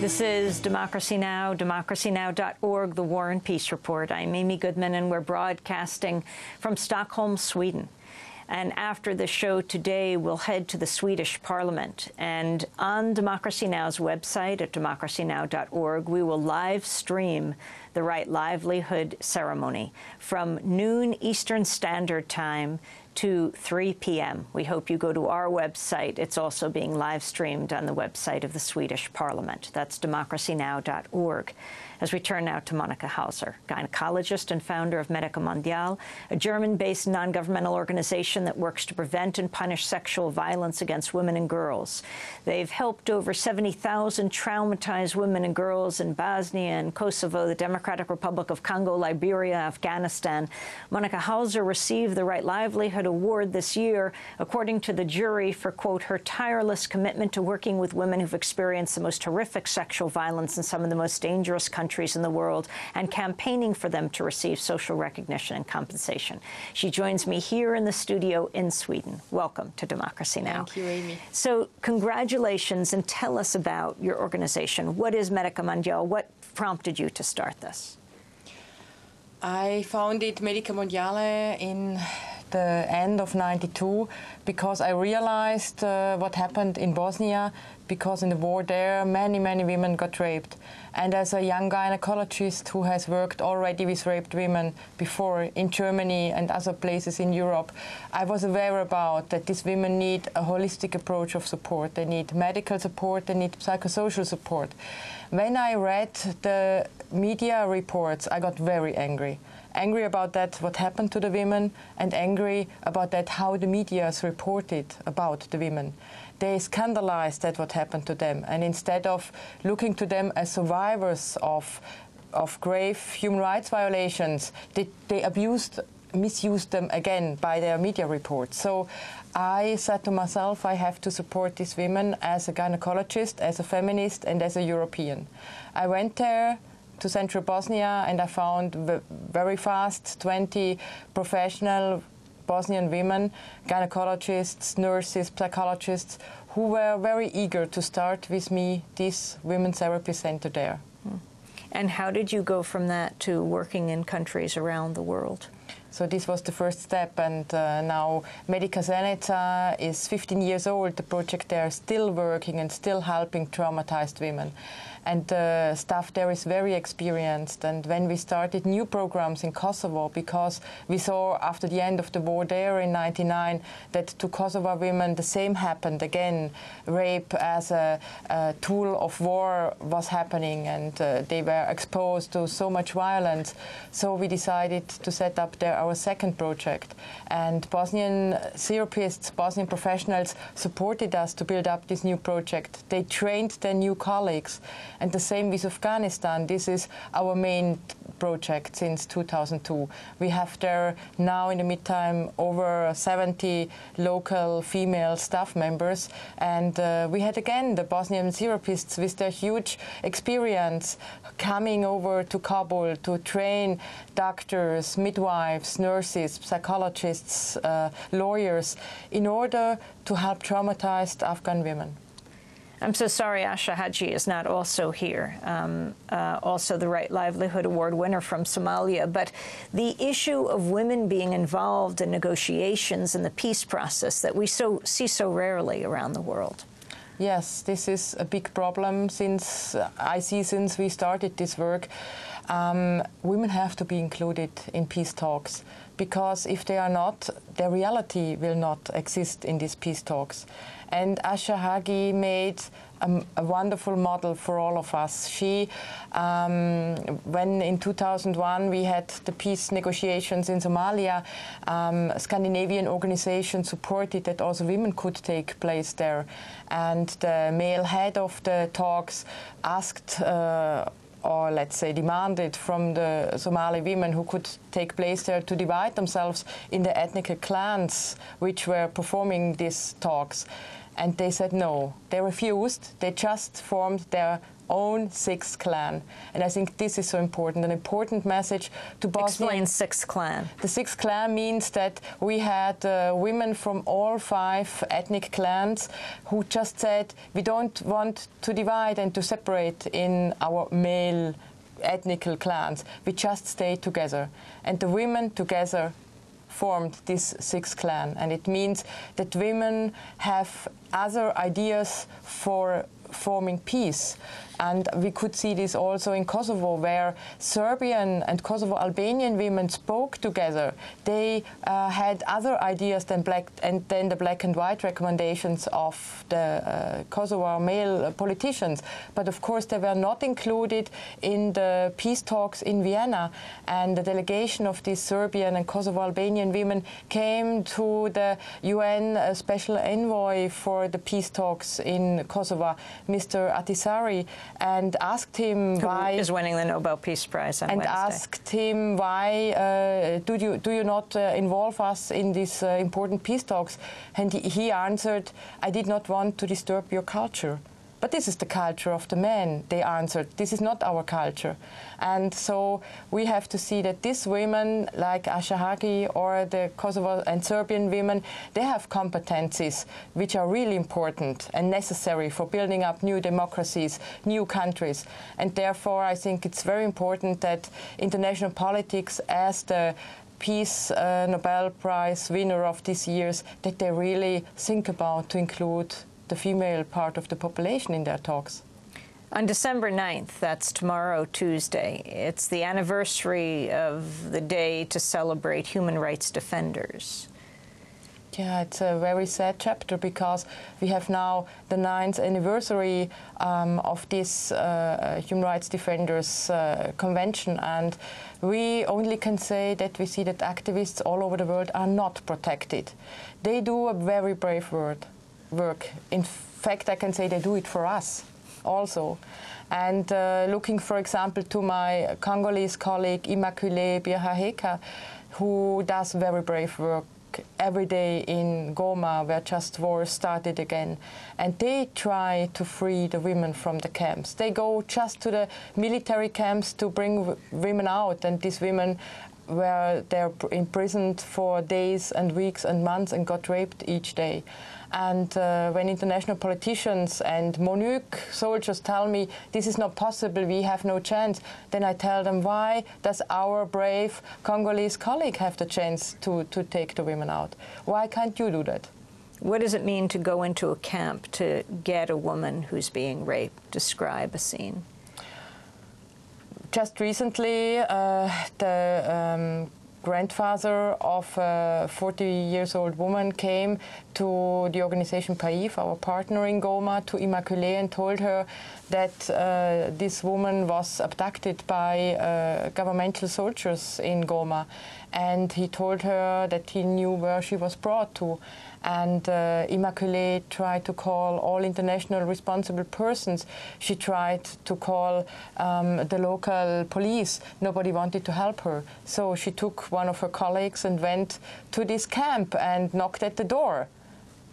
This is Democracy Now!, democracynow.org, the War and Peace Report. I'm Amy Goodman, and we're broadcasting from Stockholm, Sweden. And after the show today, we'll head to the Swedish Parliament. And on Democracy Now!'s website at democracynow.org, we will live stream the Right Livelihood ceremony from noon Eastern Standard Time to 3 p.m. We hope you go to our website. It's also being live streamed on the website of the Swedish Parliament. That's democracynow.org. As we turn now to Monika Hauser, gynecologist and founder of Medica Mondiale, a German-based non-governmental organization that works to prevent and punish sexual violence against women and girls. They've helped over 70,000 traumatized women and girls in Bosnia and Kosovo, the Democratic Republic of Congo, Liberia, Afghanistan. Monika Hauser received the Right Livelihood Award this year, according to the jury, for, quote, her tireless commitment to working with women who've experienced the most horrific sexual violence in some of the most dangerous countries in the world and campaigning for them to receive social recognition and compensation. She joins me here in the studio in Sweden. Welcome to Democracy Now! Thank you, Amy. So congratulations, and tell us about your organization. What is Medica Mondiale? What prompted you to start this? I founded Medica Mondiale in the end of '92 because I realized what happened in Bosnia, because in the war there many women got raped. And as a young gynecologist who has worked already with raped women before in Germany and other places in Europe, I was aware about that these women need a holistic approach of support. They need medical support, they need psychosocial support. When I read the media reports, I got very angry. Angry about that, what happened to the women, and angry about that, how the media has reported about the women. They scandalized that what happened to them, and instead of looking to them as survivors of grave human rights violations, they misused them again by their media reports. So I said to myself, I have to support these women as a gynecologist, as a feminist, and as a European. I went there to central Bosnia, and I found very fast 20 professional Bosnian women, gynecologists, nurses, psychologists, who were very eager to start with me this women's therapy center there. And how did you go from that to working in countries around the world? So this was the first step, and now Medica Zenica is 15 years old. The project there is still working and still helping traumatized women. And the staff there is very experienced. And when we started new programs in Kosovo, because we saw after the end of the war there in '99 that to Kosovo women the same happened again. Rape as a tool of war was happening, and they were exposed to so much violence. So we decided to set up there our second project. And Bosnian therapists, Bosnian professionals supported us to build up this new project. They trained their new colleagues. And the same with Afghanistan. This is our main project since 2002. We have there now in the meantime over 70 local female staff members. And we had again the Bosnian therapists with their huge experience coming over to Kabul to train doctors, midwives, nurses, psychologists, lawyers in order to help traumatized Afghan women. I'm so sorry Asha Haji is not also here, also the Right Livelihood Award winner from Somalia. But the issue of women being involved in negotiations in the peace process that we see so rarely around the world. Yes, this is a big problem since we started this work. Women have to be included in peace talks, because if they are not, their reality will not exist in these peace talks. And Asha Hagi made a wonderful model for all of us. She, when in 2001 we had the peace negotiations in Somalia, a Scandinavian organization supported that also women could take place there. And the male head of the talks asked or let's say demanded from the Somali women who could take place there to divide themselves in the ethnic clans which were performing these talks. And they said no. They refused. They just formed their own sixth clan. And I think this is so important, an important message to Bosnia. Explain sixth clan. The sixth clan means that we had women from all 5 ethnic clans who just said, we don't want to divide and to separate in our male ethnical clans. We just stay together. And the women together formed this sixth clan. And it means that women have other ideas for forming peace. And we could see this also in Kosovo, where Serbian and Kosovo Albanian women spoke together. They had other ideas than the black and white recommendations of the Kosovo male politicians. But of course, they were not included in the peace talks in Vienna. And the delegation of these Serbian and Kosovo Albanian women came to the UN Special Envoy for the peace talks in Kosovo, Mr. Ahtisaari, and asked him why... Who is winning the Nobel Peace Prize on Wednesday. And asked him why do you not involve us in these important peace talks? And he answered, I did not want to disturb your culture. But this is the culture of the men, they answered. This is not our culture. And so we have to see that these women, like Ashahagi or the Kosovo and Serbian women, they have competencies which are really important and necessary for building up new democracies, new countries. And therefore, I think it's very important that international politics, as the Peace Nobel Prize winner of this year's, that they really think about to include the female part of the population in their talks. On December 9th, that's tomorrow, Tuesday, it's the anniversary of the day to celebrate human rights defenders. Yeah, it's a very sad chapter because we have now the 9th anniversary of this Human Rights Defenders Convention, and we only can say that we see that activists all over the world are not protected. They do a very brave work. In fact, I can say they do it for us also. And looking, for example, to my Congolese colleague Immaculée Biraheka, who does very brave work every day in Goma, where just war started again. And they try to free the women from the camps. They go just to the military camps to bring women out, and these women were they're imprisoned for days and weeks and months and got raped each day. And when international politicians and MONUC soldiers tell me this is not possible, we have no chance, then I tell them, why does our brave Congolese colleague have the chance to take the women out? Why can't you do that? What does it mean to go into a camp to get a woman who's being raped? Describe a scene. Just recently, the grandfather of a 40-year-old woman came to the organization PAIF, our partner in Goma, to Immaculée and told her that this woman was abducted by governmental soldiers in Goma. And he told her that he knew where she was brought to. And Immaculée tried to call all international responsible persons. She tried to call the local police. Nobody wanted to help her. So she took one of her colleagues and went to this camp and knocked at the door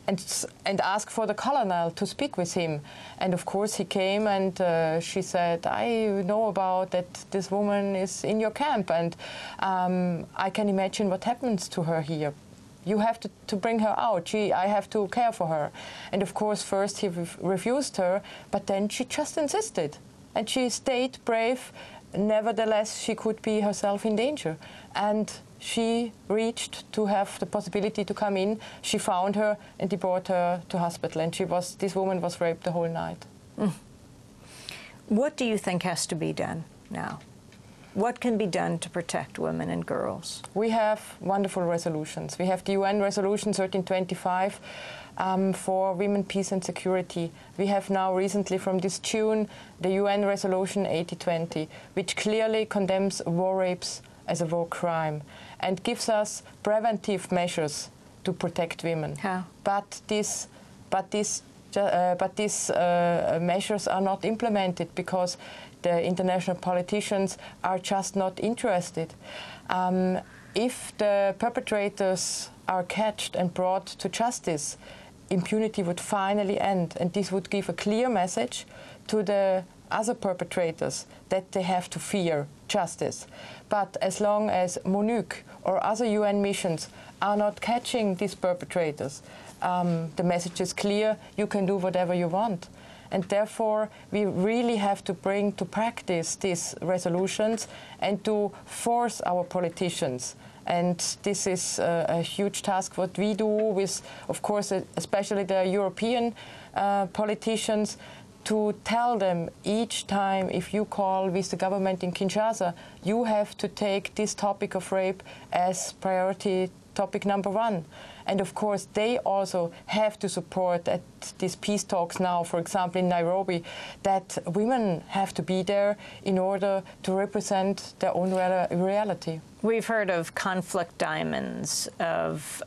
and asked for the colonel to speak with him. And of course he came, and she said, I know about that this woman is in your camp, and I can imagine what happens to her here. You have to bring her out. I have to care for her. And of course, first he refused her, but then she just insisted. And she stayed brave. Nevertheless, she could be herself in danger. And she reached to have the possibility to come in. She found her, and they brought her to hospital. And this woman was raped the whole night. Mm. What do you think has to be done now? What can be done to protect women and girls? We have wonderful resolutions. We have the UN Resolution 1325 for women, peace and security. We have now recently, from this June, the UN Resolution 8020, which clearly condemns war rapes as a war crime and gives us preventive measures to protect women. How? But these measures are not implemented because the international politicians are just not interested. If the perpetrators are catched and brought to justice, impunity would finally end, and this would give a clear message to the other perpetrators that they have to fear justice. But as long as MONUC or other UN missions are not catching these perpetrators, the message is clear: you can do whatever you want. And therefore, we really have to bring to practice these resolutions and to force our politicians. And this is a huge task what we do with, of course, especially the European politicians, to tell them each time if you call with the government in Kinshasa, you have to take this topic of rape as priority topic number one. And of course, they also have to support at these peace talks now, for example, in Nairobi, that women have to be there in order to represent their own reality. We've heard of conflict diamonds, of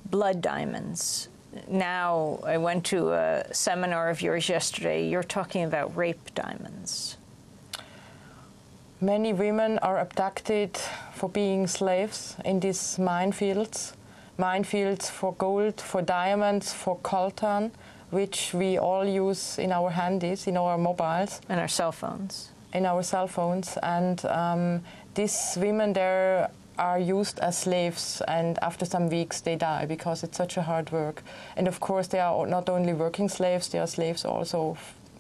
blood diamonds. Now, I went to a seminar of yours yesterday. You're talking about rape diamonds. Many women are abducted for being slaves in these minefields for gold, for diamonds, for coltan, which we all use in our handies, in our mobiles. And our cell phones. In our cell phones. And these women there are used as slaves, and after some weeks they die because it's such a hard work. And of course they are not only working slaves, they are slaves also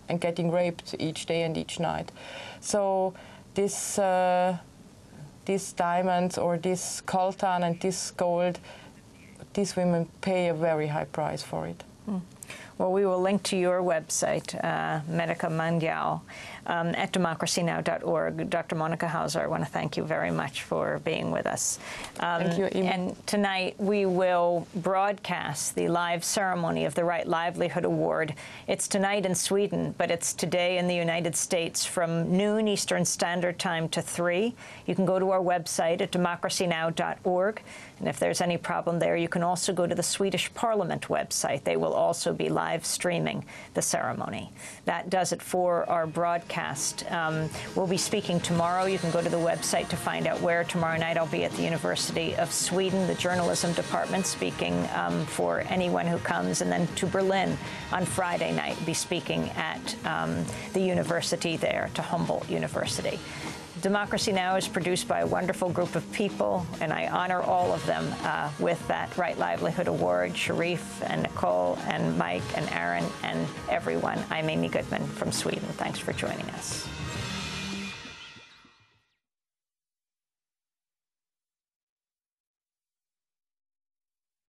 and getting raped each day and each night. So these diamonds or this coltan and this gold, these women pay a very high price for it. Well, we will link to your website, Medica Mondiale, at democracynow.org. Dr. Monika Hauser, I want to thank you very much for being with us. Thank you, Amy. And tonight we will broadcast the live ceremony of the Right Livelihood Award. It's tonight in Sweden, but it's today in the United States from noon Eastern Standard Time to 3. You can go to our website at democracynow.org. And if there's any problem there, you can also go to the Swedish Parliament website. They will also be live streaming the ceremony. That does it for our broadcast. We'll be speaking tomorrow. You can go to the website to find out where. Tomorrow night I'll be at the University of Sweden, the journalism department, speaking for anyone who comes. And then to Berlin on Friday night, be speaking at the university there, to Humboldt University. Democracy Now! Is produced by a wonderful group of people, and I honor all of them with that Right Livelihood Award, Sharif and Nicole and Mike and Aaron and everyone. I'm Amy Goodman from Sweden. Thanks for joining us.